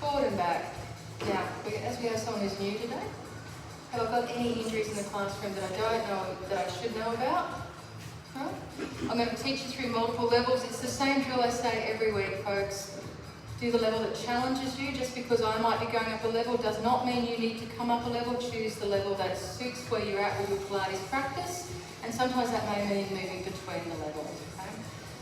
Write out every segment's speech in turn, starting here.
forward and back. Now, as we have someone who's new today, have I got any injuries in the classroom that I don't know, that I should know about? No? I'm going to teach you through multiple levels. It's the same drill I say every week, folks. Do the level that challenges you. Just because I might be going up a level does not mean you need to come up a level. Choose the level that suits where you're at with your Pilates practice. And sometimes that may mean moving between the levels. Okay?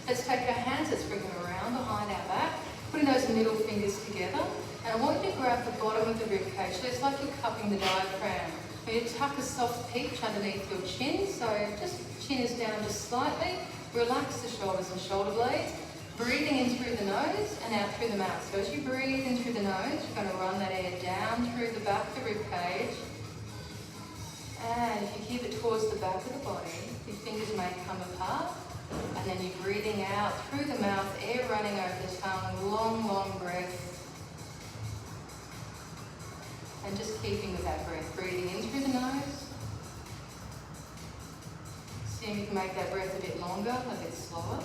Let's take our hands, let's bring them around behind our back, putting those middle fingers together. And I want you to grab the bottom of the rib cage. So it's like you're cupping the diaphragm. You tuck a soft peach underneath your chin. So just chin is down just slightly. Relax the shoulders and shoulder blades. Breathing in through the nose and out through the mouth. So as you breathe in through the nose, you're going to run that air down through the back of the rib cage. And if you keep it towards the back of the body, your fingers may come apart. And then you're breathing out through the mouth, air running over the tongue, long, long breath. And just keeping with that breath, breathing in through the nose. See if you can make that breath a bit longer, a bit slower.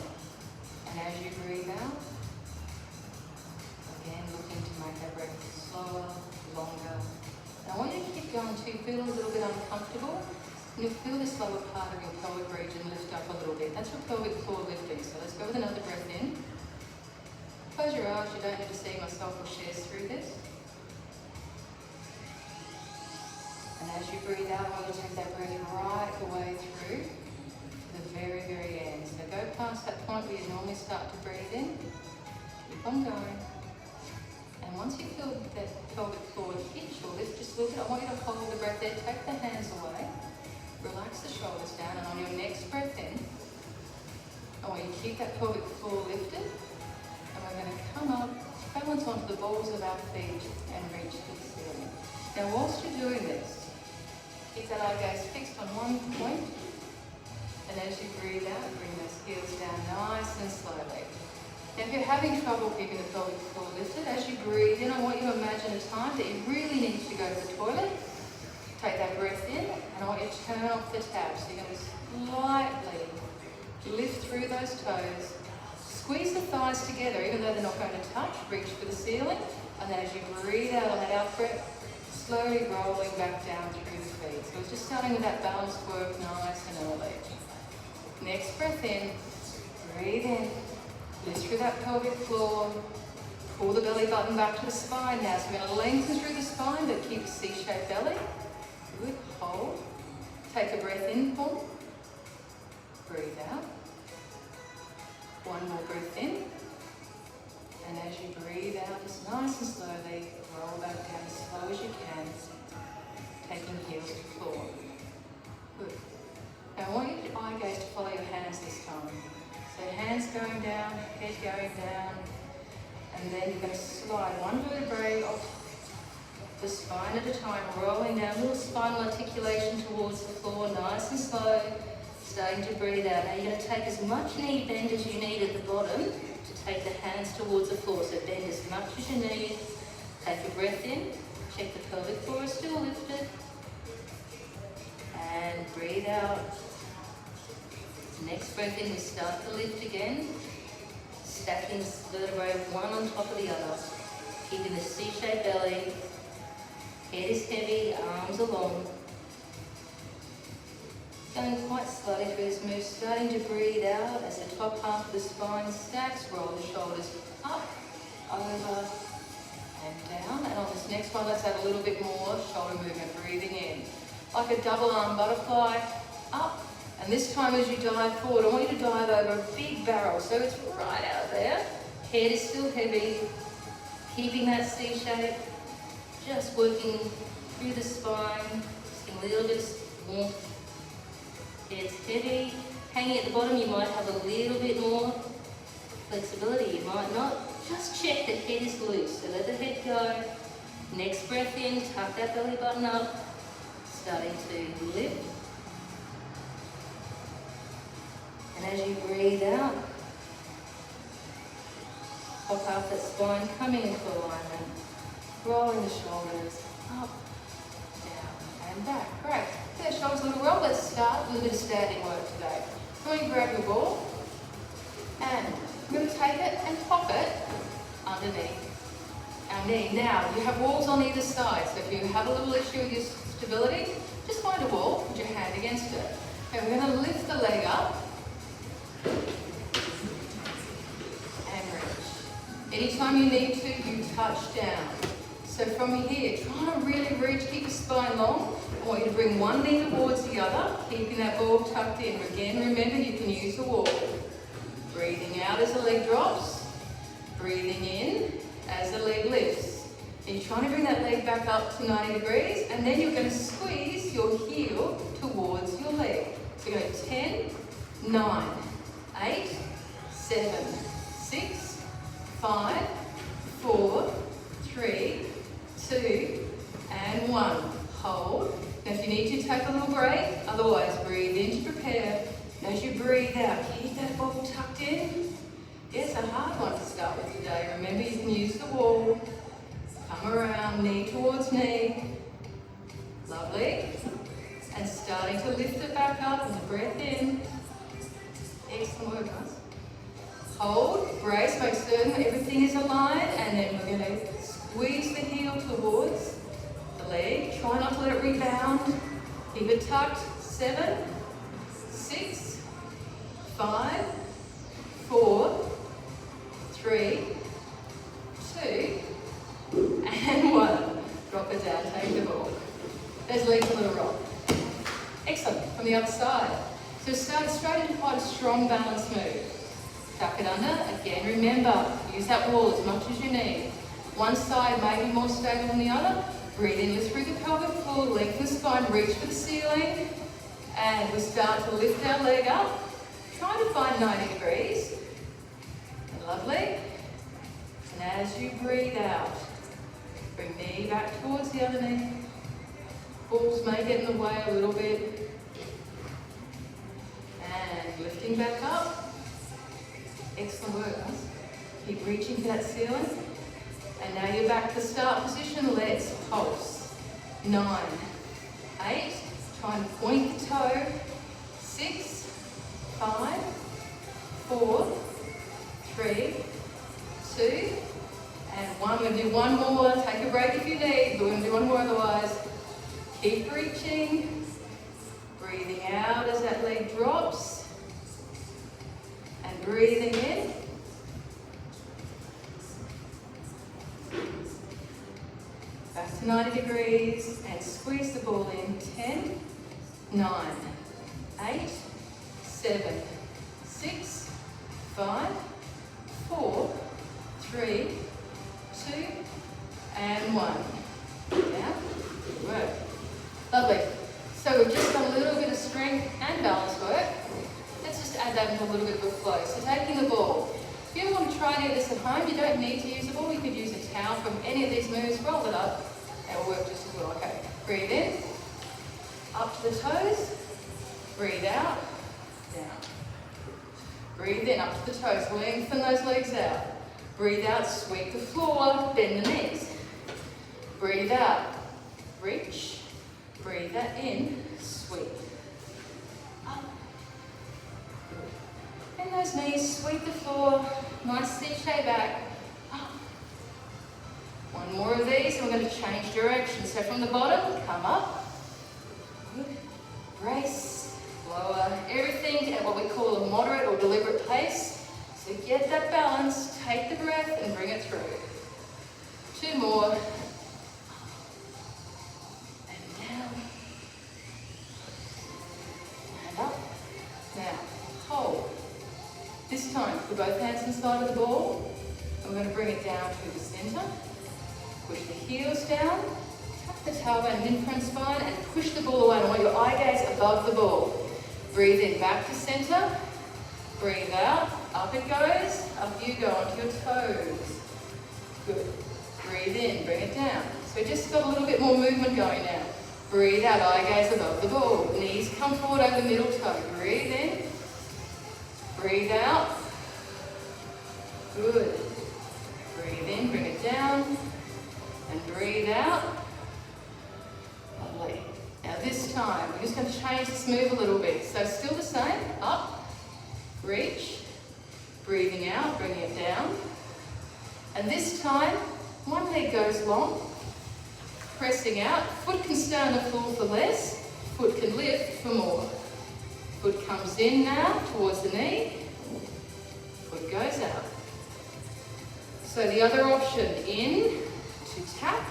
And as you breathe out, again looking to make that breath slower, longer. And I want you to keep going too. Feel a little bit uncomfortable. And you'll feel this lower part of your pelvic region lift up a little bit. That's your pelvic floor lifting. So let's go with another breath in. Close your eyes. You don't need to see myself or shares through this. And as you breathe out, I want you to take that breath right the way through to the very, very end. So go past that point where you normally start to breathe in. Keep on going. And once you feel that pelvic floor hitch or lift just a little bit, I want you to hold the breath there. Take the hands away. Relax the shoulders down. And on your next breath in, I want you to keep that pelvic floor lifted. And we're going to come up, balance onto the balls of our feet and reach to the ceiling. Now, whilst you're doing this, keep that eye gaze fixed on one point, and as you breathe out, bring those heels down nice and slowly. Now if you're having trouble keeping the pelvic floor lifted, as you breathe in, I want you to imagine a time that you really need to go to the toilet. Take that breath in, and I want you to turn off the tap. So you're going to slightly lift through those toes, squeeze the thighs together, even though they're not going to touch, reach for the ceiling, and then as you breathe out on that out breath, slowly rolling back down through the feet. So it's just starting with that balanced work nice and early. Next breath in, breathe in, lift through that pelvic floor, pull the belly button back to the spine now. So we're going to lengthen through the spine but keep a C-shaped belly. Good, hold. Take a breath in, pull. Breathe out. One more breath in. And as you breathe out, just nice and slowly, roll back down as slow as you can, taking heels to floor. Good. Now I want your eye gaze to follow your hands this time. So hands going down, head going down, and then you're going to slide one vertebrae off the spine at a time, rolling down, little spinal articulation towards the floor, nice and slow, starting to breathe out. Now you're going to take as much knee bend as you need at the bottom to take the hands towards the floor. So bend as much as you need. Take a breath in, check the pelvic floor is still lifted, and breathe out. Next breath in, we start to lift again, stacking the vertebrae one on top of the other, keeping the C-shaped belly, head is heavy, arms are long. Going quite slowly through this move, starting to breathe out as the top half of the spine stacks, roll the shoulders up, over, and down. And on this next one, let's add a little bit more shoulder movement, breathing in. Like a double arm butterfly, up. And this time as you dive forward, I want you to dive over a big barrel. So it's right out there. Head is still heavy. Keeping that C shape. Just working through the spine. Just a little bit more. Head's heavy. Hanging at the bottom, you might have a little bit more flexibility. You might not. Just check the head is loose. So let the head go. Next breath in, tuck that belly button up. Starting to lift. And as you breathe out, pop out that spine, coming into alignment, rolling the shoulders up, down, and back. Great. Get the shoulders a little roll. Let's start with a bit of standing work today. So you grab your ball, and we're going to take it and pop it underneath our knee. Now, you have walls on either side, so if you have a little issue with your stability, just find a wall, put your hand against it. Okay, we're going to lift the leg up and reach. Anytime you need to, you touch down. So from here, try to really reach, keep your spine long. I want you to bring one knee towards the other, keeping that ball tucked in. Again, remember you can use the wall. Breathing out as the leg drops. Breathing in as the leg lifts. And you're trying to bring that leg back up to 90 degrees, and then you're going to squeeze your heel towards your leg. So you're going to go 10, 9, 8, 7, 6, 5, 4, 3, 2, and 1. Hold. Now if you need to, take a little break, otherwise breathe in to prepare. As you breathe out, keep that ball tucked in. It's a hard one to start with today. Remember, you can use the wall. Come around, knee towards knee. Lovely. And starting to lift it back up and the breath in. Excellent work, guys. Hold, brace, make certain everything is aligned, and then we're going to squeeze the heel towards the leg. Try not to let it rebound. Keep it tucked. 7, 6, 5, 4, 3, 2, and 1. Drop it down, take the ball. There's legs a little rock. Excellent. From the other side. So start straight into quite a strong balance move. Tuck it under. Again, remember, use that wall as much as you need. One side may be more stable than the other. Breathe in, lift through the pelvic floor, lengthen the spine, reach for the ceiling. And we start to lift our leg up. Try to find 90 degrees. Lovely. And as you breathe out, bring knee back towards the other knee. Balls may get in the way a little bit. And lifting back up. Excellent work, guys. Keep reaching for that ceiling. And now you're back to start position. Let's pulse. 9, 8. Try and point the toe. 6, 5, 4, 3, 2, and 1. We're going to do one more. Take a break if you need. We're going to do one more otherwise. Keep reaching. Breathing out as that leg drops. And breathing in. Back to 90 degrees. And squeeze the ball in. 10, 9, 8, 7, 6, 5, 4, 3, 2, and 1. Down. Good work. Lovely. So we've just done a little bit of strength and balance work. Let's just add that into a little bit of a flow. So taking the ball. If you want to try any of this at home, you don't need to use the ball. You could use a towel from any of these moves. Roll it up. It will work just as well. Okay. Breathe in. Up to the toes. Breathe out. Down. Breathe in, up to the toes, lengthen those legs out. Breathe out, sweep the floor, bend the knees. Breathe out, reach. Breathe that in, sweep. Up. Bend those knees, sweep the floor, nice CJ back. Up. One more of these, and we're going to change direction. So from the bottom, come up. Good. Brace. Lower everything at what we call a moderate or deliberate pace. So get that balance, take the breath and bring it through. 2 more. And down. And up. Now, hold. This time, put both hands inside of the ball. And we're going to bring it down to the center. Push the heels down. Tuck the tailbone, mid-front spine, and push the ball away. I want your eye gaze above the ball. Breathe in, back to center. Breathe out, up it goes. Up you go onto your toes. Good. Breathe in, bring it down. So we just got a little bit more movement going now. Breathe out, eye gaze above the ball. Knees come forward over the middle toe. Breathe in. Breathe out. Good. Breathe in, bring it down. And breathe out. Lovely. Now this time, we're just going to change this move a little bit. So still the same, up, reach, breathing out, bringing it down. And this time, One leg goes long, pressing out. Foot can stay on the floor for less, foot can lift for more. Foot comes in now towards the knee, foot goes out. So the other option, in to tap,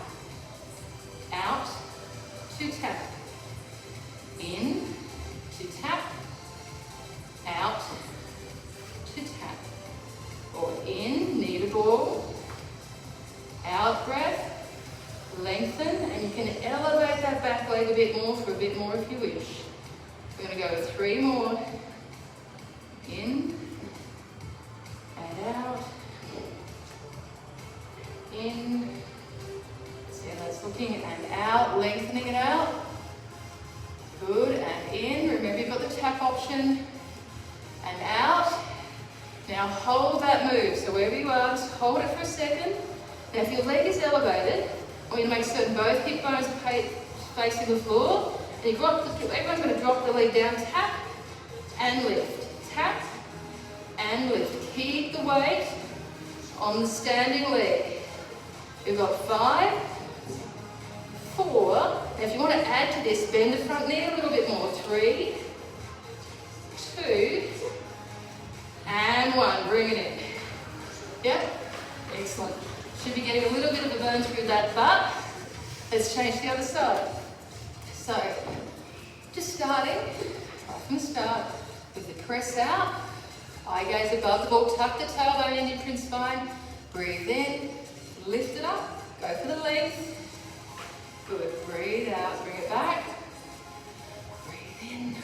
out to tap, in to tap, out to tap, or in, knee to ball, out breath, lengthen, and you can elevate that back leg a bit more for a bit more if you wish. We're going to go 3 more, in and out, in, see how that's looking, and out, lengthening it out, good, and in, remember you've got the tap option, and out. Now hold that move, so wherever you are, just hold it for a second. Now if your leg is elevated, I want you to make certain both hip bones are facing the floor, and everyone's going to drop the leg down, tap and lift, tap and lift. Keep the weight on the standing leg. We've got 5, 4, now if you want to add to this, bend the front knee a little bit more, 3, 2, and 1, bring it in. Yep, excellent. Should be getting a little bit of a burn through that butt. Let's change the other side. So, just starting, right from the start, with the press out, eye gaze above the ball, tuck the tailbone in your print spine, breathe in, lift it up, go for the length, good, breathe out, bring it back, breathe in,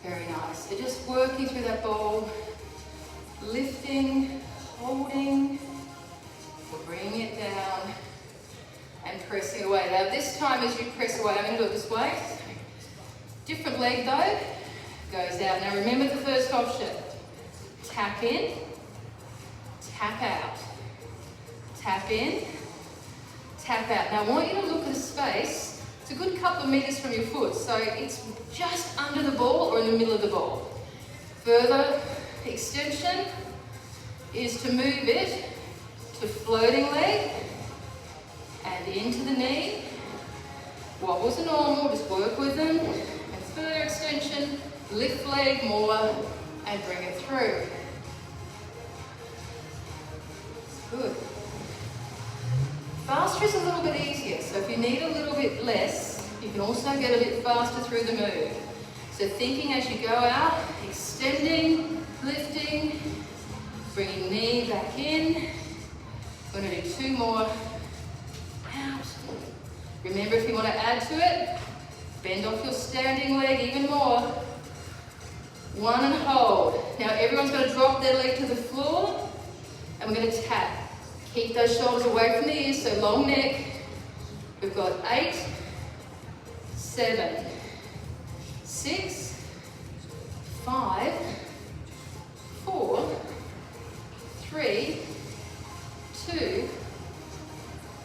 very nice. So just working through that ball, lifting, holding, bringing it down, and pressing away. Now this time as you press away, I'm going to do it this way. Different leg though, goes out. Now remember the first option. Tap in, tap out. Tap in, tap out. Now I want you to look at a space. It's a good couple of meters from your foot, so it's just under the ball or in the middle of the ball. Further extension is to move it to floating leg and into the knee. Wobbles are normal, just work with them. And further extension, lift leg more and bring it through. Good. Faster is a little bit easier, so if you need a little bit less, you can also get a bit faster through the move. So thinking as you go out, extending, lifting, bringing knee back in. We're going to do 2 more. Out. Remember, if you want to add to it, bend off your standing leg even more. 1 and hold. Now everyone's going to drop their leg to the floor, and we're going to tap. Keep those shoulders away from the ears, so long neck. We've got 8, 7, 6, 5, 4, 3, 2,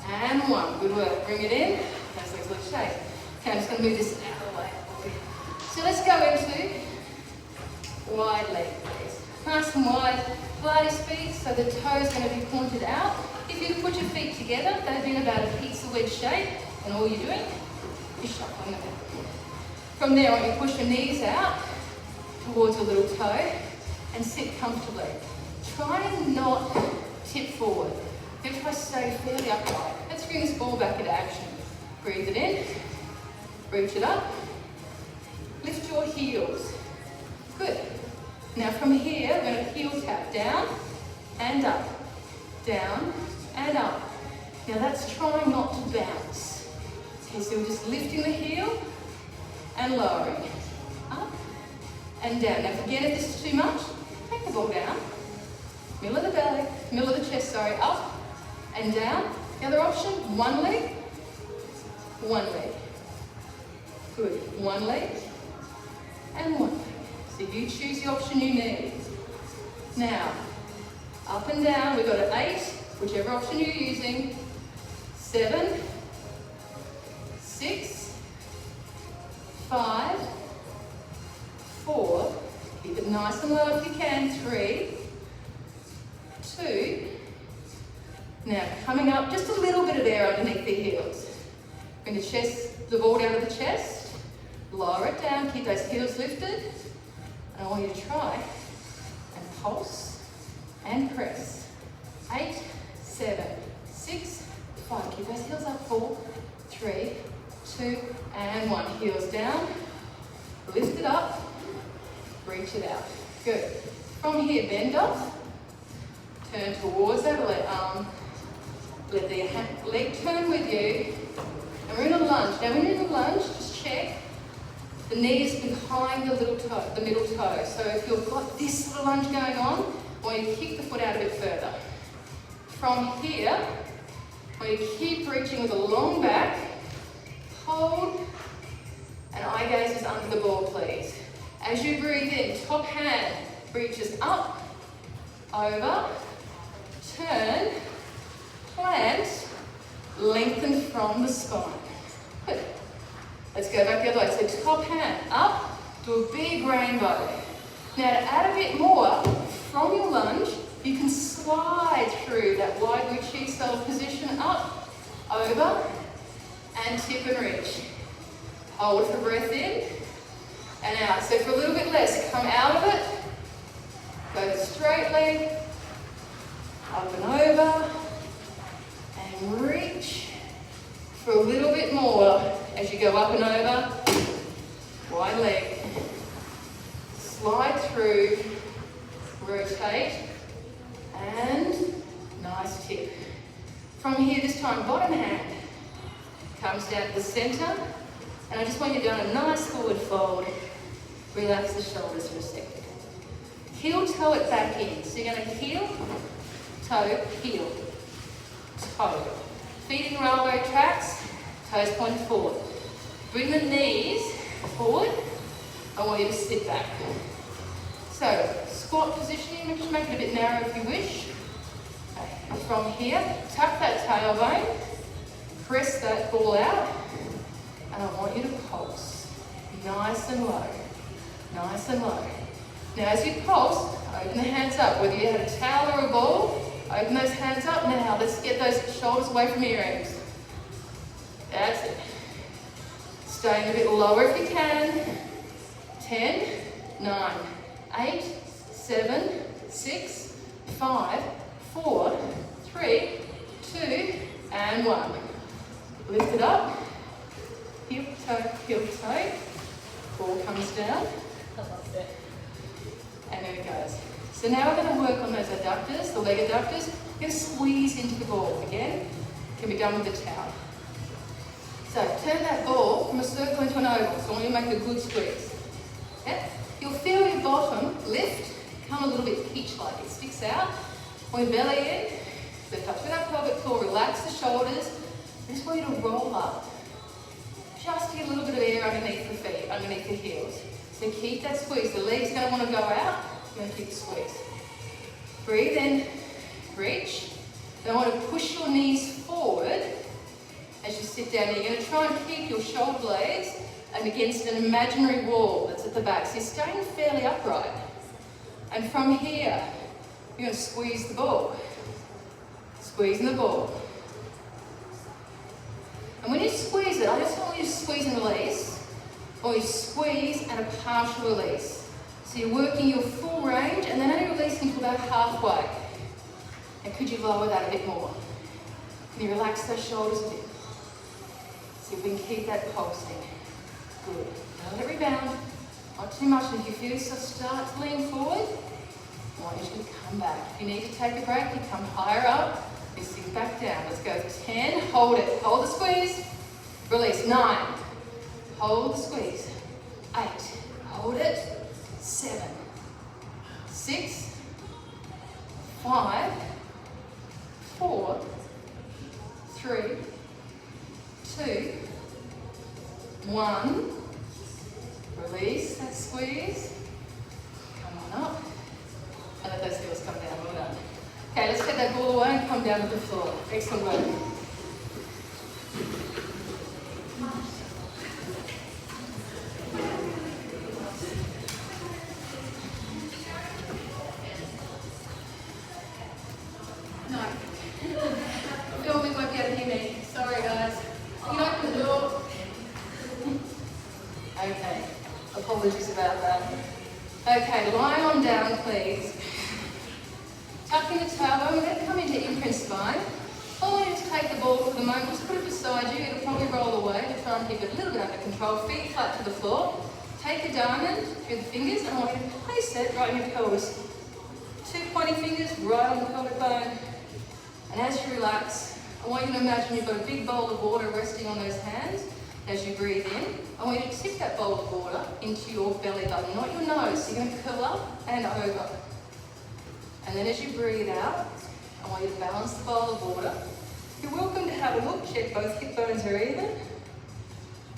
and 1. Good work. Bring it in. Those legs look straight. Okay, I'm just going to move this out of the way. So let's go into wide leg, please. Nice and wide. Pilates feet, so the toes are going to be pointed out. If you put your feet together, they've been about a pizza wedge shape, and all you're doing is shuffling them out. From there, I want you to push your knees out towards your little toe and sit comfortably. Try and not tip forward. If I stay fairly upright, let's bring this ball back into action. Breathe it in, reach it up, lift your heels. Good. Now from here, we're going to heel tap down and up, down and up. Now that's trying not to bounce. Okay, so we're just lifting the heel and lowering it. Up and down. Now again, if this is too much, take the ball down. Middle of the belly, middle of the chest, sorry, up and down. The other option, 1 leg, 1 leg. Good, 1 leg and 1 leg. So you choose the option you need. Now, up and down, we've got an 8, whichever option you're using, 7, 6, 5, 4, keep it nice and low if you can, 3, 2, Now, coming up, just a little bit of air underneath the heels. Bring the ball down to the chest, lower it down, keep those heels lifted. And I want you to try and pulse and press. 8, 7, 6, 5. Keep those heels up. 4, 3, 2, and 1. Heels down. Lift it up. Reach it out. Good. From here, bend up. Turn towards that arm. Let the leg turn with you. And we're in a lunge. Now, when you're in a lunge, just check the knees behind the middle toe. So if you've got this little lunge going on, I want you to kick the foot out a bit further. From here, I want you to keep reaching with a long back. Hold, and eye gaze is under the ball, please. As you breathe in, top hand reaches up, over, turn, plant, lengthen from the spine. Good. Let's go back the other way. So top hand up, do a big rainbow. Now to add a bit more, from your lunge, you can slide through that wide Wu-Chi style position up, over, and tip and reach. Hold for breath in, and out. So for a little bit less, come out of it, go to straight leg, up and over, and reach for a little bit more as you go up and over, wide leg, slide through, rotate, and nice tip. From here this time, bottom hand comes down to the center, and I just want you to do a nice forward fold. Relax the shoulders for a second. Heel toe it back in. So you're going to heel, toe, heel, toe. Feet in railway tracks, toes pointed forward. Bring the knees forward. I want you to sit back. So, squat positioning, just make it a bit narrow if you wish. Okay. From here, tuck that tailbone, press that ball out, and I want you to pulse. Nice and low. Nice and low. Now as you pulse, open the hands up. Whether you have a towel or a ball, open those hands up. Now let's get those shoulders away from earrings. That's it. Staying a bit lower if you can. 10, 9, 8, 7, 6, 5, 4, 3, 2, and 1. Lift it up. Heel, toe. Ball comes down. I love that. And there it goes. So now we're going to work on those adductors, the leg adductors. We're going to squeeze into the ball. Again, can be done with the towel. So turn that ball from a circle into an oval. So I want you to make a good squeeze. Okay? You'll feel your bottom lift, come a little bit peach-like. It sticks out. Pull your belly in. Lift up through that pelvic floor. Relax the shoulders. I just want you to roll up. Just to get a little bit of air underneath the feet, underneath the heels. So keep that squeeze. The leg's going to want to go out. You're going to keep the squeeze. Breathe in, reach. Then I want to push your knees forward as you sit down. You're going to try and keep your shoulder blades against an imaginary wall that's at the back. So you're staying fairly upright. And from here, you're going to squeeze the ball. Squeezing the ball. And when you squeeze it, I just want you to squeeze and release, or you squeeze and a partial release. So you're working your full range and then only releasing to about halfway. And could you lower that a bit more? Can you relax those shoulders a bit? See if we can keep that pulsing. Good. Now let it rebound. Not too much. And if you feel yourself start to lean forward, I want you to come back. If you need to take a break, you come higher up. You sink back down. Let's go. 10. Hold it. Hold the squeeze. Release. 9. Hold the squeeze. 8. Hold it. 7. 6. 5. 4. 3. 2. 1. Release that squeeze. Come on up. And let those heels come down. Well done. Okay, let's take that ball away and come down to the floor. Excellent work. No. Apologies about that. Okay, lie on down, please. Tuck in the tailbone. We're going to come into imprint spine. I want you to take the ball for the moment, just put it beside you. It'll probably roll away to try and keep it a little bit under control. Feet flat to the floor. Take a diamond through the fingers, and I want you to place it right in your pelvis. 2 pointy fingers right on the pelvic bone. And as you relax, I want you to imagine you've got a big bowl of water resting on those hands. As you breathe in, I want you to tip that bowl of water into your belly button, not your nose. So you're going to curl up and over. And then as you breathe out, I want you to balance the bowl of water. You're welcome to have a look, check both hip bones are even.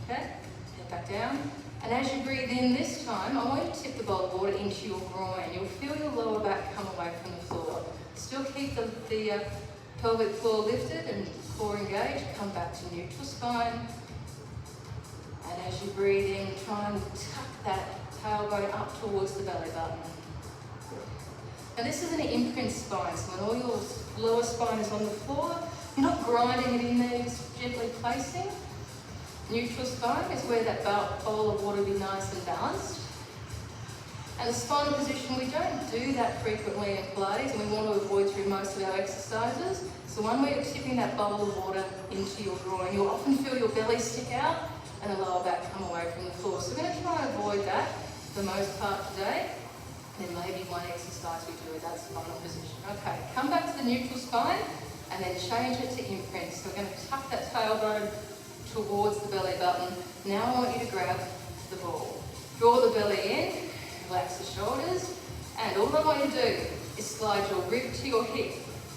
Okay, head back down. And as you breathe in this time, I want you to tip the bowl of water into your groin. You'll feel your lower back come away from the floor. Still keep the pelvic floor lifted and core engaged. Come back to neutral spine. And as you breathe in, try and tuck that tailbone up towards the belly button. Now this is an imprint spine, so when all your lower spine is on the floor, you're not grinding it in there, you're just gently placing. Neutral spine is where that bowl of water will be nice and balanced. And the spinal position, we don't do that frequently in Pilates, and we want to avoid through most of our exercises. So one way of tipping that bowl of water into your groin, you'll often feel your belly stick out and the lower back come away from the floor. So we're going to try and avoid that for the most part today. There may be one exercise we do with that spinal position. Okay, come back to the neutral spine and then change it to imprint. So we're going to tuck that tailbone towards the belly button. Now I want you to grab the ball. Draw the belly in, relax the shoulders, and all I want you to do is slide your rib to your hip.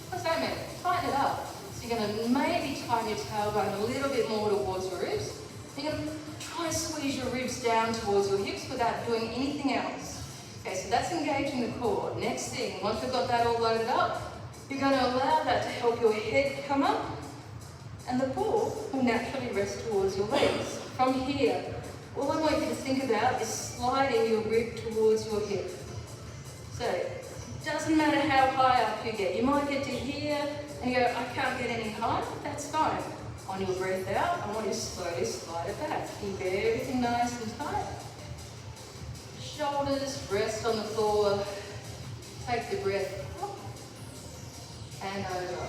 What does that mean? Tighten it up. So you're going to maybe tighten your tailbone a little bit more towards your ribs. You're going to try and squeeze your ribs down towards your hips without doing anything else. Okay, so that's engaging the core. Next thing, once we've got that all loaded up, you're going to allow that to help your head come up, and the ball will naturally rest towards your legs. From here, all I want you to think about is sliding your rib towards your hip. So, it doesn't matter how high up you get. You might get to here, and you go, I can't get any higher. That's fine. On your breath out, I want you to slowly slide it back. Keep everything nice and tight. Shoulders rest on the floor. Take the breath up and over.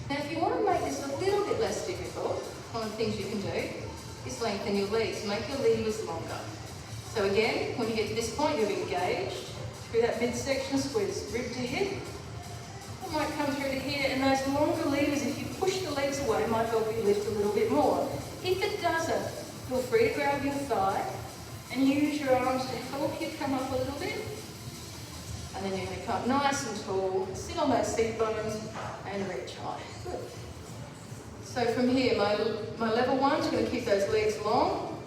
Now if you want to make this a little bit less difficult, one of the things you can do is lengthen your legs. Make your levers longer. So again, when you get to this point, you're engaged through that midsection, squeeze rib to hip. It might come through to here, and those longer levers, if you push the legs away, might help you lift a little bit more. If it doesn't, feel free to grab your thigh and use your arms to help you come up a little bit. And then you're going to come up nice and tall, sit on those seat bones and reach high. Good. So from here, my level one is going to keep those legs long.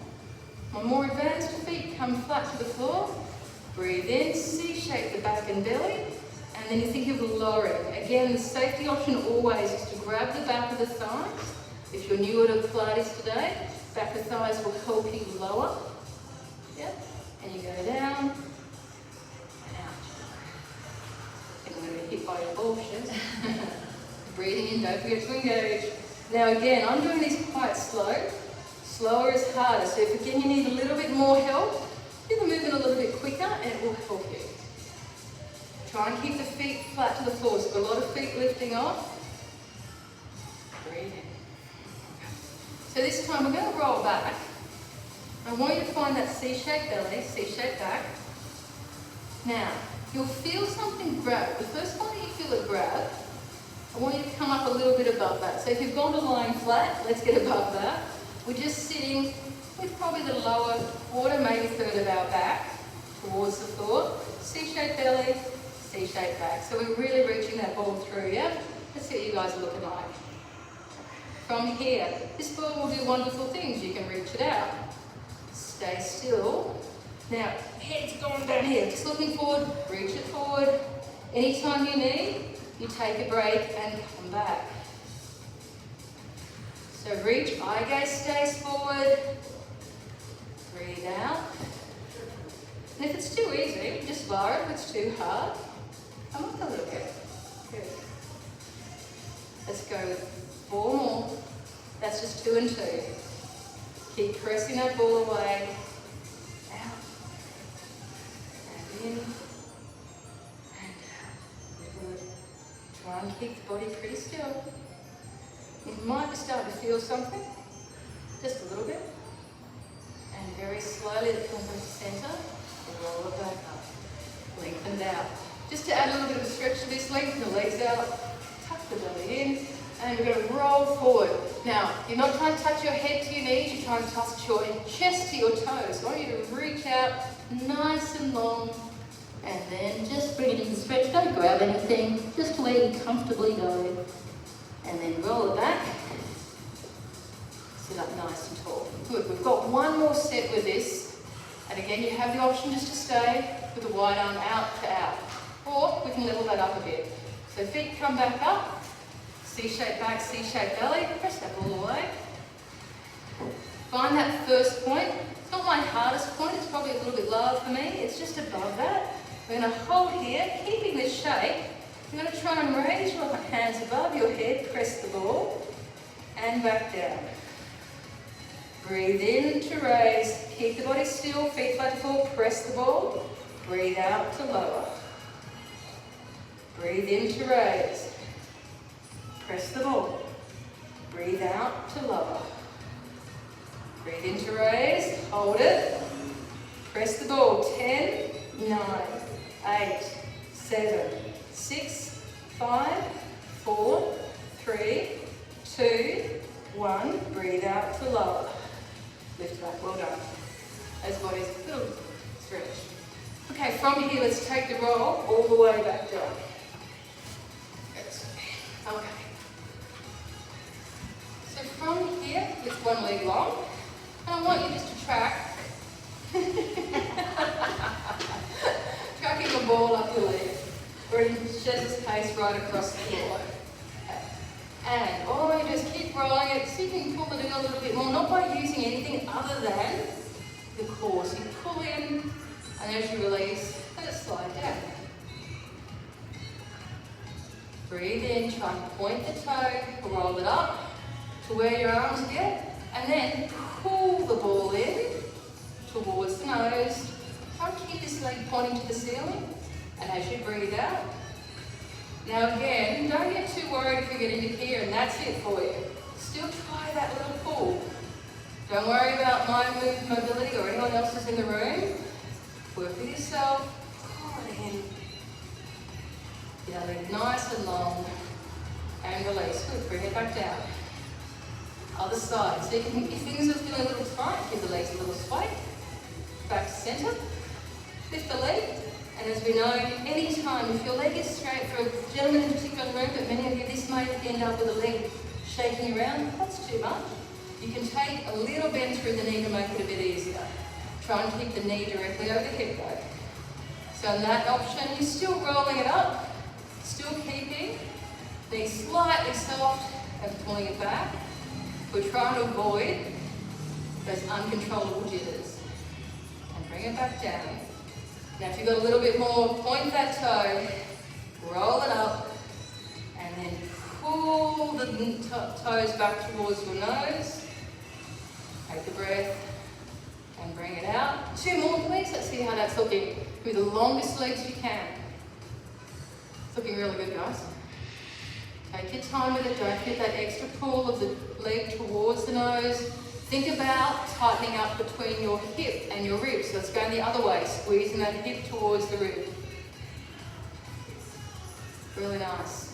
My more advanced feet come flat to the floor. Breathe in, C-shape the back and belly. And then you think of lowering. Again, the safety option always is to grab the back of the thighs. If you're newer to Pilates today, back of the thighs will help you lower. Yep. And you go down and out. And we're going to be hit by your bullshit. Breathing in, don't forget to engage. Now again, I'm doing these quite slow. Slower is harder. So if again you need a little bit more help, do the movement a little bit quicker and it will help you. Try and keep the feet flat to the floor. So a lot of feet lifting off. Breathe in. So this time we're going to roll back. I want you to find that C-shaped belly, C-shaped back. Now, you'll feel something grab. The first time that you feel it grab, I want you to come up a little bit above that. So if you've gone to lying flat, let's get above that. We're just sitting with probably the lower quarter, maybe third of our back towards the floor. C-shaped belly, C-shaped back. So we're really reaching that ball through, yeah? Let's see what you guys are looking like. From here, this ball will do wonderful things. You can reach it out. Stay still. Now, head's going down here. Just looking forward, reach it forward. Anytime you need, you take a break and come back. So reach, eye gaze stays forward. Breathe out. And if it's too easy, just lower it. If it's too hard, come up a little bit. Good. Let's go with 4 more. That's just 2 and 2. Keep pressing that ball away. Out. in and out. Good. Try and keep the body pretty still. You might be starting to feel something, just a little bit. And very slowly, come back to center, and roll it back up. Lengthened out. Just to add a little bit of a stretch to this, lengthen the legs out, tuck the belly in, and we're going to roll forward. Now, you're not trying to touch your head to your knees, you're trying to touch your chest to your toes. I want you to reach out nice and long, and then just bring it in the stretch. Don't grab anything, just let you comfortably go. And then roll it back. Sit up nice and tall. Good, we've got one more set with this. And again, you have the option just to stay with the wide arm out to out. Or we can level that up a bit. So feet come back up. C-shaped back, C-shaped belly. Press that all the way. Find that first point. It's not my hardest point. It's probably a little bit lower for me. It's just above that. We're going to hold here, keeping this shape. You're going to try and raise your hands above your head. Press the ball. And back down. Breathe in to raise. Keep the body still. Feet flat to floor. Press the ball. Breathe out to lower. Breathe in to raise. Press the ball. Breathe out to lower. Breathe in to raise. Hold it. Press the ball. 10, 9, 8, 7, 6, 5, 4, 3, 2, 1. Breathe out to lower. Lift back. Well done. Those bodies a little stretched. Okay, from here, let's take the roll all the way back down. Okay. So from here, with one leg long, and I want you just to track. Tracking the ball up your leg, or in Shez's case, right across the floor. Okay. And all I want you to do is keep rolling it, see if you can pull it in a little bit more, not by using anything other than the core. So you pull in, and as you release, let it slide down. Breathe in, try and point the toe, roll it up to where your arms get, and then pull the ball in towards the nose. Try and keep this leg pointing to the ceiling, and as you breathe out. Now again, don't get too worried if you get into here and that's it for you. Still try that little pull. Don't worry about my mobility or anyone else's in the room. Work with yourself, pull it in. Get our leg nice and long, and release. Good, bring it back down. Other side. So you can, if things are feeling a little tight, give the legs a little sway. Back to center. Lift the leg. And as we know, any time, if your leg is straight, for a gentleman in particular in the room, but many of you, this may end up with a leg shaking around. That's too much. You can take a little bend through the knee to make it a bit easier. Try and keep the knee directly over the hip though. So in that option, you're still rolling it up. Still keeping knee slightly soft and pulling it back. We're trying to avoid those uncontrollable jitters. And bring it back down. Now if you've got a little bit more, point that toe, roll it up, and then pull the toes back towards your nose. Take the breath and bring it out. 2 more please. Let's see how that's looking. With the longest legs you can. It's looking really good, guys. Take your time with it. Don't get that extra pull of the leg towards the nose. Think about tightening up between your hip and your rib. So it's going the other way, squeezing that hip towards the rib. Really nice.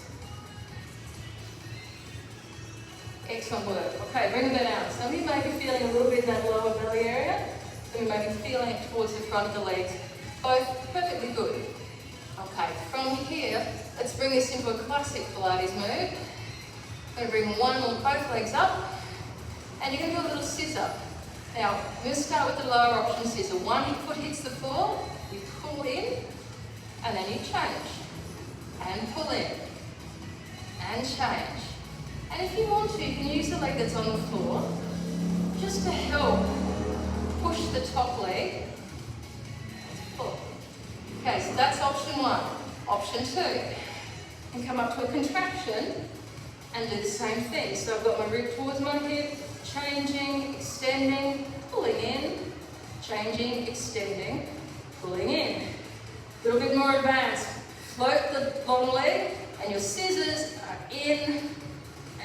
Excellent work. Okay, bring them down. Some of you may be feeling a little bit in that lower belly area. Some of you may be feeling it towards the front of the legs. Both perfectly good. Okay, from here, let's bring this into a classic Pilates move. I'm going to bring both legs up, and you're going to do a little scissor. Now, I'm going to start with the lower option scissor. One foot hits the floor, you pull in, and then you change. And pull in, and change. And if you want to, you can use the leg that's on the floor, just to help push the top leg. Pull. Okay, so that's option 1. Option 2, and come up to a contraction and do the same thing. So I've got my rib towards my hip, changing, extending, pulling in, changing, extending, pulling in. A little bit more advanced. Float the long leg and your scissors are in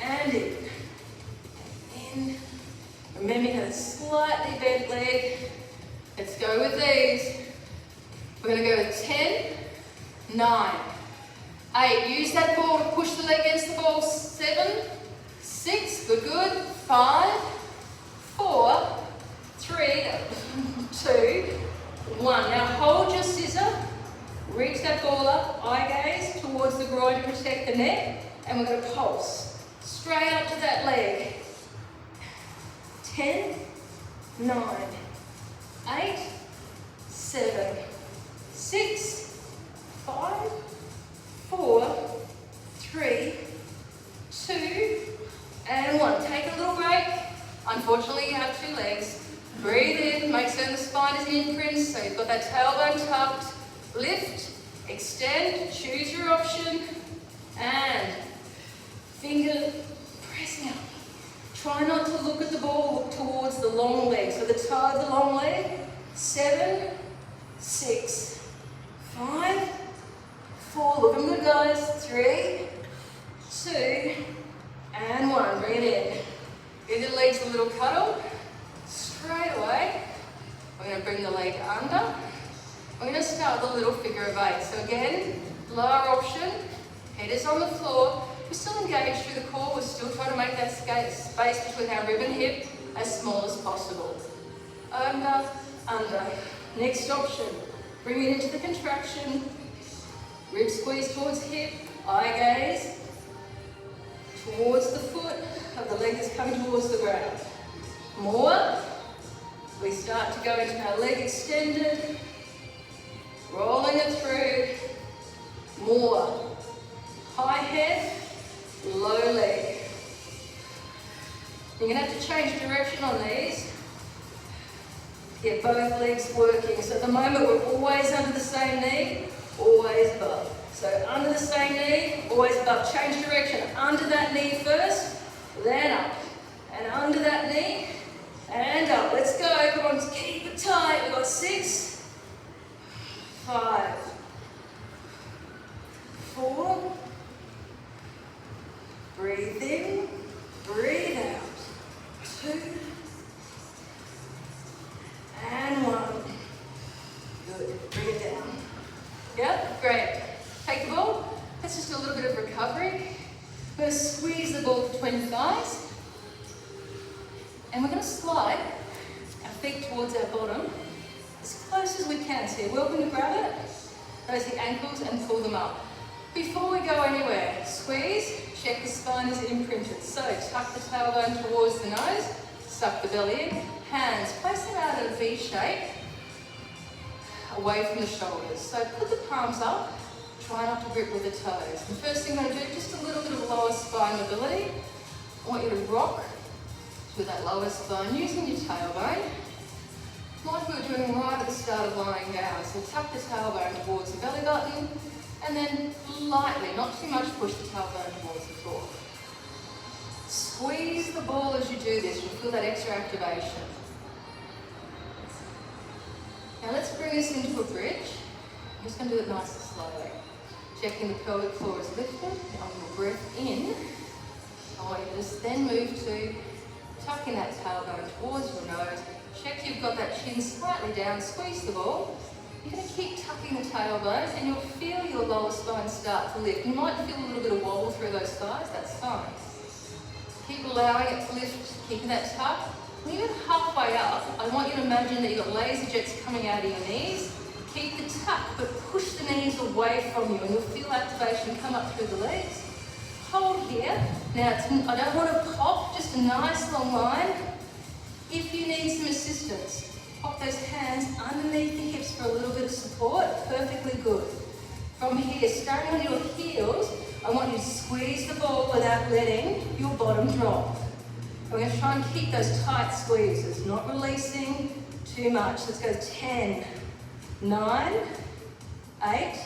and in. In. Remember you have a slightly bent leg. Let's go with these. We're going to go with 10, 9, 8. Use that ball to push the leg against the ball. 7, 6, good. 5, 4, 3, 2, 1. Now hold your scissor. Reach that ball up, eye gaze towards the groin to protect the neck, and we're going to pulse straight up to that leg. 10, 9, 8, 7, 6, 5, 4, 3, 2, and 1. Take a little break. Unfortunately, you have 2 legs. Breathe in, make certain the spine is in imprint, so you've got that tailbone tucked. Lift, extend, choose your option, and finger pressing up. Try not to look at the ball, look towards the long leg. So the toe of the long leg, 7, 6, 5, 4, looking good guys, 3, 2, and 1. Bring it in. Give the legs a little cuddle. Straight away, we're going to bring the leg under. We're going to start with a little figure of 8. So again, lower option, head is on the floor. We're still engaged through the core. We're still trying to make that space between our rib and hip as small as possible. Under, under. Next option, bring it into the contraction. Rib squeeze towards hip, eye gaze towards the foot of the leg that's coming towards the ground. More. We start to go into our leg extended. Rolling it through. More. High head, low leg. You're going to have to change direction on these. Get both legs working. So at the moment we're always under the same knee, always above. So under the same knee, always above. Change direction. Under that knee first, then up. And under that knee, and up. Let's go. Come on, keep it tight. We've got 6. 5, 4, breathe in, breathe out, 2, and 1. Good, bring it down. Yep, great. Take the ball, let's just do a little bit of recovery. We're going to squeeze the ball between the thighs, and we're going to slide our feet towards our bottom, as close as we can. So you're welcome to grab it, raise the ankles and pull them up. Before we go anywhere, squeeze, check the spine is imprinted. So tuck the tailbone towards the nose, suck the belly in, hands, place them out in a V shape, away from the shoulders. So put the palms up, try not to grip with the toes. The first thing I'm going to do, just a little bit of lower spine mobility. I want you to rock with that lower spine using your tailbone. Like we were doing right at the start of lying down. So tuck the tailbone towards the belly button and then lightly, not too much, push the tailbone towards the floor. Squeeze the ball as you do this. You'll feel that extra activation. Now let's bring this into a bridge. I'm just going to do it nice and slowly. Checking the pelvic floor is lifted. On your breath in, I want you to just then move to tucking that tailbone towards your nose. Check you've got that chin slightly down, squeeze the ball. You're going to keep tucking the tailbone and you'll feel your lower spine start to lift. You might feel a little bit of wobble through those thighs, that's fine. Keep allowing it to lift, keeping that tuck. When you get halfway up, I want you to imagine that you've got laser jets coming out of your knees. Keep the tuck, but push the knees away from you and you'll feel activation come up through the legs. Hold here. Now, I don't want to pop, just a nice long line. If you need some assistance, pop those hands underneath the hips for a little bit of support. Perfectly good. From here, starting on your heels, I want you to squeeze the ball without letting your bottom drop. We're going to try and keep those tight squeezes, not releasing too much. Let's go 10, 9, 8,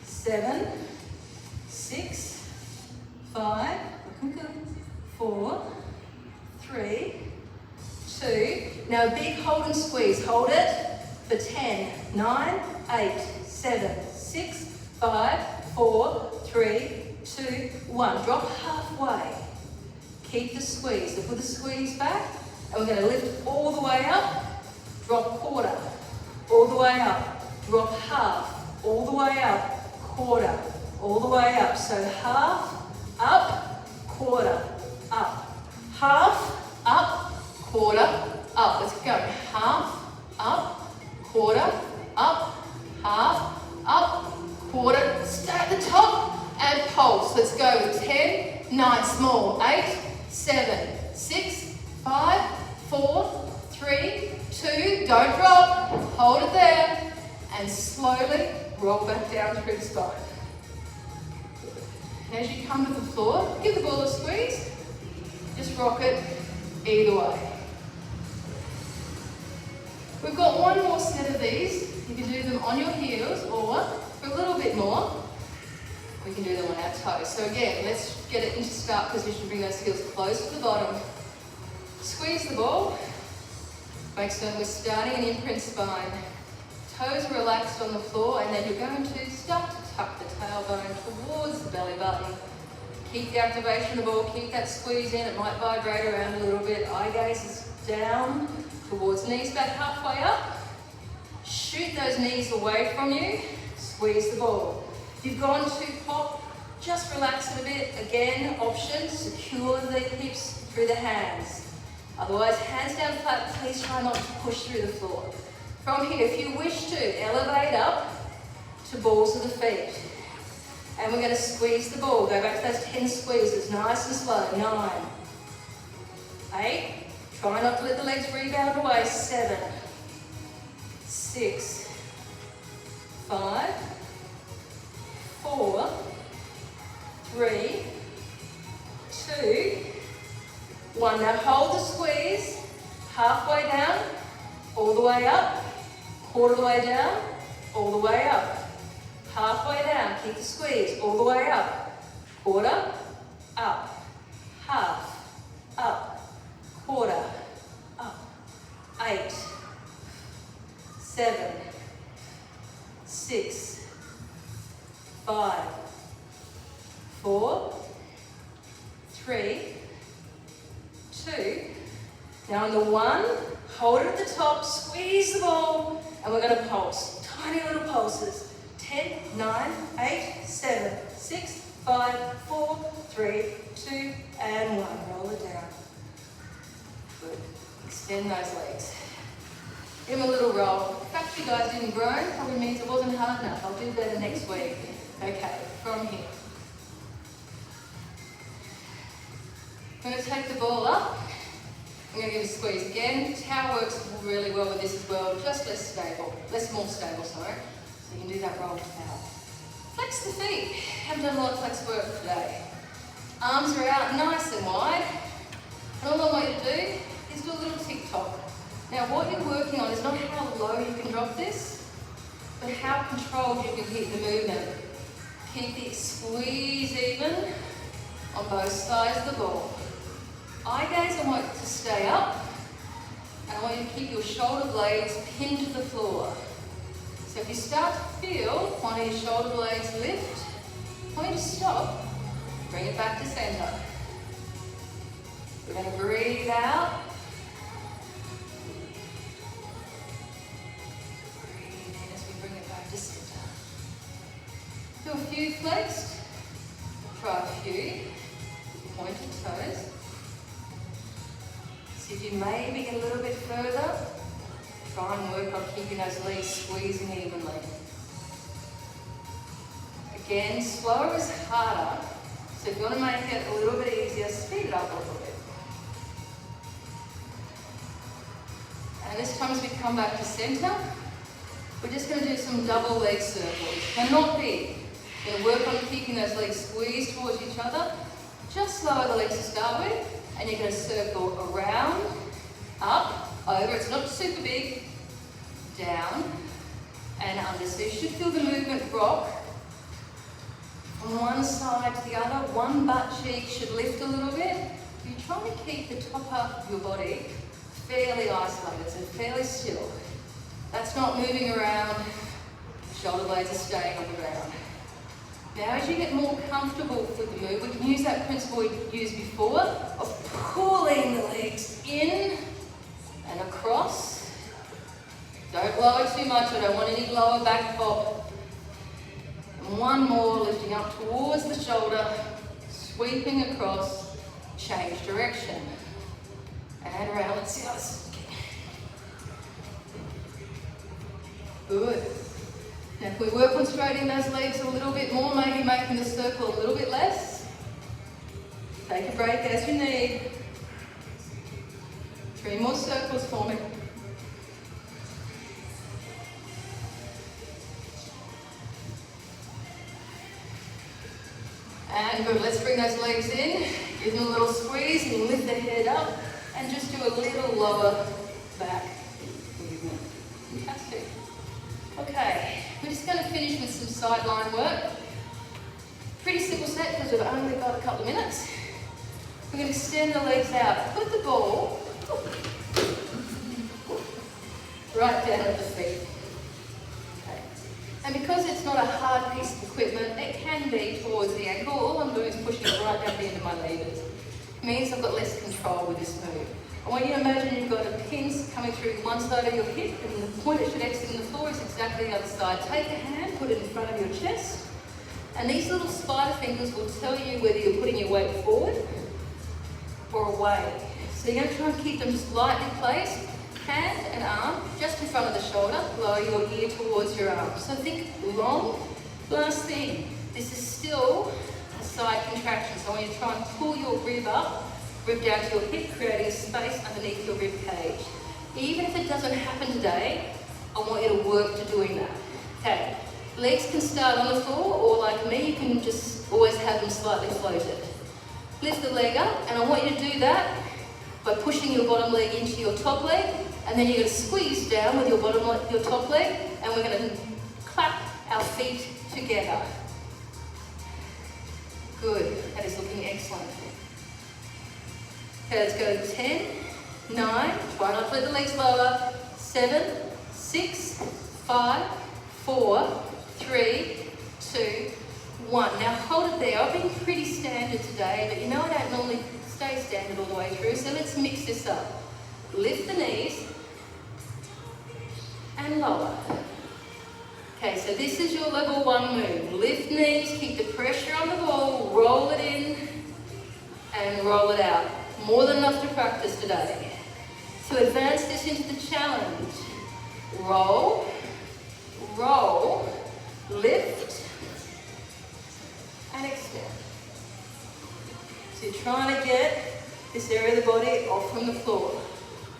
7, 6, 5, looking good, 4, 3, 2. Now a big hold and squeeze. Hold it for 10, 9, 8, 7, 6, 5, 4, 3, 2, 1. Drop halfway. Keep the squeeze. So put the squeeze back, and we're going to lift all the way up, drop quarter, all the way up, drop half, all the way up, quarter, all the way up. So half, up, quarter, up. Half, up, quarter, up. Let's go. Half, up, quarter, up, half, up, quarter. Stay at the top and pulse. Let's go. 10, 9, small. 8, 7, 6, 5, 4, 3, 2. Don't drop. Hold it there. And slowly roll back down through the spine. As you come to the floor, give the ball a squeeze. Just rock it either way. We've got one more set of these. You can do them on your heels, or for a little bit more, we can do them on our toes. So again, let's get it into start position. Bring those heels close to the bottom. Squeeze the ball. Make certain we're starting an imprint spine. Toes relaxed on the floor, and then you're going to start to tuck the tailbone towards the belly button. Keep the activation of the ball, keep that squeeze in. It might vibrate around a little bit. Eye gaze is down towards knees back halfway up. Shoot those knees away from you. Squeeze the ball. If you've gone too pop, just relax it a bit. Again, option, secure the hips through the hands. Otherwise, hands down flat, please try not to push through the floor. From here, if you wish to, elevate up to balls of the feet. And we're going to squeeze the ball. Go back to those 10 squeezes, nice and slow. 9, 8, try not to let the legs rebound away. 7, 6, 5, 4, 3, 2, 1. Now hold the squeeze, halfway down, all the way up, quarter of the way down, all the way up. Halfway down, keep the squeeze, all the way up. Quarter, up, half, up, quarter, up. 8, 7, 6, 5, 4, 3, 2. Now on the 1, hold it at the top, squeeze the ball, and we're going to pulse. Tiny little pulses. 10, 9, 8, 7, 6, 5, 4, 3, 2, and 1. Roll it down. Good. Extend those legs. Give them a little roll. The fact you guys didn't groan probably means it wasn't hard enough. I'll do better next week. Okay, from here. I'm going to take the ball up. I'm going to give it a squeeze again. Towel works really well with this as well. Just more stable, sorry. So you can do that roll with towel. Flex the feet. Haven't done a lot of flex work today. Arms are out nice and wide. And all I want you to do is do a little tick-tock. Now what you're working on is not how low you can drop this, but how controlled you can keep the movement. Keep the squeeze even on both sides of the ball. Eye gaze, I want to stay up, and I want you to keep your shoulder blades pinned to the floor. So if you start to feel one of your shoulder blades lift, I want you to stop, bring it back to center. We're going to breathe out. Breathe in as we bring it back to center. Do a few flexed, try a few pointed toes. See if you maybe get a little bit further. Try and work on keeping those legs squeezing evenly. Again, slower is harder. So if you want to make it a little bit easier, speed it up a little bit. And this time as we come back to center, we're just going to do some double leg circles. They're not big. We're going to work on keeping those legs squeezed towards each other. Just lower the legs to start with. And you're going to circle around, up, over. It's not super big. Down and under. So you should feel the movement rock from one side to the other. One butt cheek should lift a little bit. You're trying to keep the top half of your body fairly isolated, so fairly still. That's not moving around Shoulder blades are staying on the ground. Now as you get more comfortable with the move, we can use that principle we used before of pulling the legs in and across. Don't lower too much, I don't want any lower back pop. And one more, lifting up towards the shoulder, sweeping across, change direction. And around, let's see how this is looking. Good. Now if we work on straightening those legs a little bit more, maybe making the circle a little bit less. Take a break as you need. 3 more circles for me. And good, let's bring those legs in, give them a little squeeze and lift the head up and just do a little lower back movement. Fantastic. Okay, we're just going to finish with some sideline work. Pretty simple set because we've only got a couple of minutes. We're going to extend the legs out, put the ball right down at the feet. Okay. And because it's not a hard piece of equipment, it can be towards the ankle. All I'm doing is pushing it right down the end of my levers. It means I've got less control with this move. I want you to imagine you've got a pin coming through one side of your hip, and the point it should exit in the floor is exactly the other side. Take a hand, put it in front of your chest, and these little spider fingers will tell you whether you're putting your weight forward or away. So you're going to try and keep them slightly placed, hand and arm just in front of the shoulder, lower your ear towards your arm. So think long. Last thing, this is still a side contraction, so I want you to try and pull your rib up, rib down to your hip, creating a space underneath your rib cage. Even if it doesn't happen today, I want you to work to doing that. Okay, legs can start on the floor, or like me, you can just always have them slightly floated. Lift the leg up, and I want you to do that by pushing your bottom leg into your top leg, and then you're going to squeeze down with your bottom leg, your top leg, and we're going to clap our feet together. Good, that is looking excellent. Okay, let's go 10, 9, try not to let the legs lower, 7, 6, 5, 4, 3, 2, 1. Now hold it there. I've been pretty standard today, but you know I don't normally stay standard all the way through, so let's mix this up. Lift the knees and lower. Okay, so this is your level 1 move. Lift knees, keep the pressure on the ball, roll it in and roll it out. More than enough to practice today. To advance this into the challenge, roll, roll, lift, and extend. So you're trying to get this area of the body off from the floor.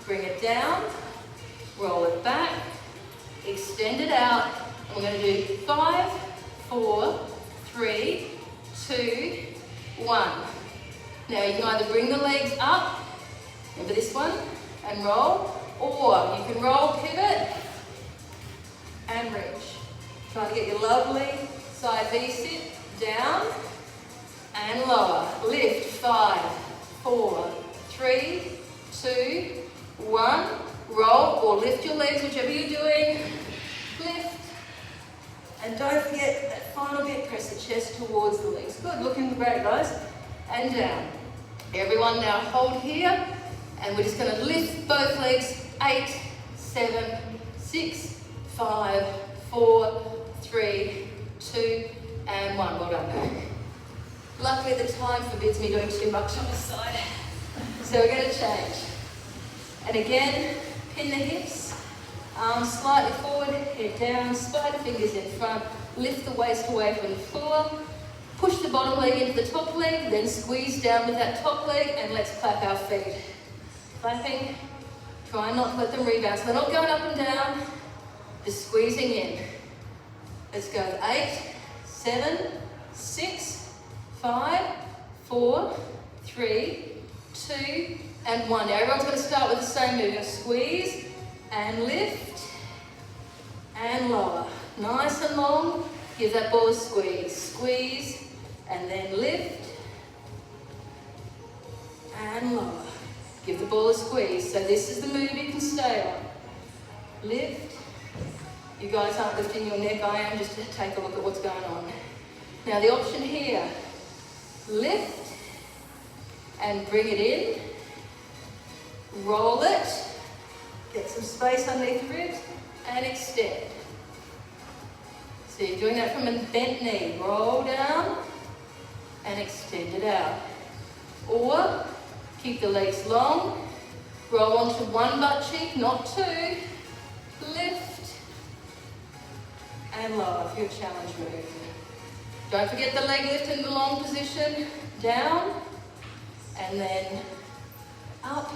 Bring it down, roll it back, extend it out, and we're going to do 5, 4, 3, 2, 1. Now you can either bring the legs up, remember this one, and roll, or you can roll, pivot, and reach. Try to get your lovely side V sit down and lower. Lift, 5, 4, 3, 2, 1. Roll or lift your legs, whichever you're doing. Lift. And don't forget that final bit, press the chest towards the legs. Good, looking great, guys. And down. Everyone now hold here, and we're just going to lift both legs. 8, 7, 6, 5, 4, 3, 2, and 1. Well done. Luckily the time forbids me doing too much on this side. So we're going to change. And again, pin the hips, arms slightly forward, head down, spider fingers in front, lift the waist away from the floor, push the bottom leg into the top leg, then squeeze down with that top leg, and let's clap our feet. Clapping, try not to let them rebound. So they're not going up and down, just squeezing in. Let's go 8, 7, 6, 5, 4, 3, 2, and 1. Now everyone's going to start with the same move. You're going to squeeze and lift and lower. Nice and long. Give that ball a squeeze. Squeeze and then lift and lower. Give the ball a squeeze. So this is the move you can stay on. Lift You guys aren't lifting your neck, I am, just to take a look at what's going on. Now the option here, lift and bring it in, roll it, get some space underneath the ribs, and extend. So you're doing that from a bent knee, roll down and extend it out. Or keep the legs long, roll onto one butt cheek, not two, lift and lower for your challenge move. Don't forget the leg lift in the long position, down and then up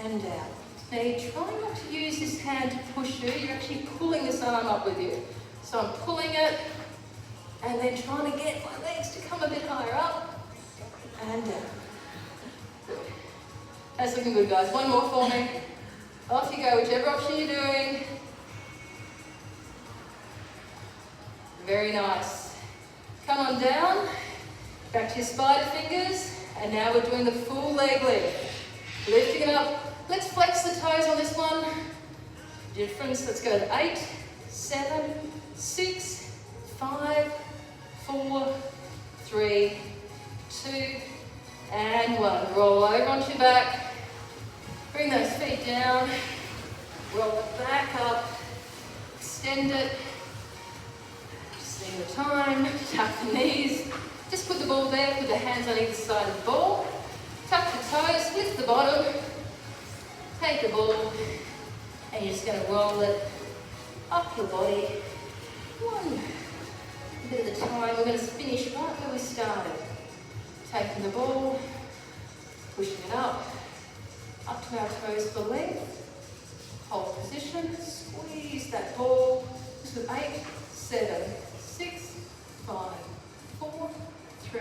and down. Now you try not to use this hand to push you, you're actually pulling this arm up with you. So I'm pulling it and then trying to get my legs to come a bit higher up and down. Good. That's looking good, guys. One more for me. Off you go, whichever option you're doing. Very nice. Come on down, back to your spider fingers, and now we're doing the full leg lift. Lifting it up. Let's flex the toes on this one. Difference, let's go to 8, 7, 6, 5, 4, 3, 2, and 1. Roll over onto your back. Bring those feet down. Roll it back up. Extend it. Just take the time. Tuck the knees. Just put the ball there. Put the hands on either side of the ball. Tuck the toes. Lift the bottom. Take the ball. And you're just going to roll it up your body. One bit at a time. We're going to finish right where we started. Taking the ball, pushing it up to our toes for length. Hold position, squeeze that ball. Just with 8, 7, 6, 5, 4, 3,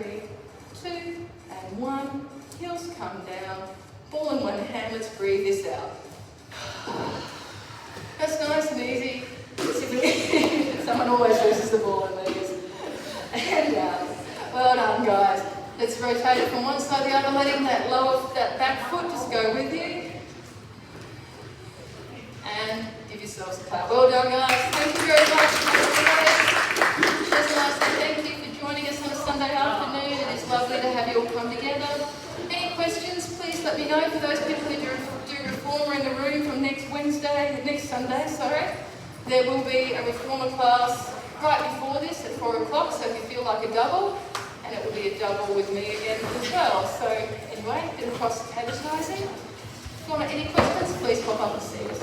2, and 1. Heels come down. Ball in one hand. Let's breathe this out. That's nice and easy. Someone always loses the ball in these. And well done, guys. Let's rotate it from one side to the other, letting that back foot just go with you. And give yourselves a clap. Well done, guys. Thank you very much. Just nice to thank you for joining us on a Sunday afternoon. It is lovely to have you all come together. Any questions, please let me know. For those people who do Reformer in the room from next Sunday, there will be a Reformer class right before this at 4 o'clock, so if you feel like a double, and it will be a double with me again as well. So anyway, a bit of cross advertising. If you want any questions, please pop up and see us.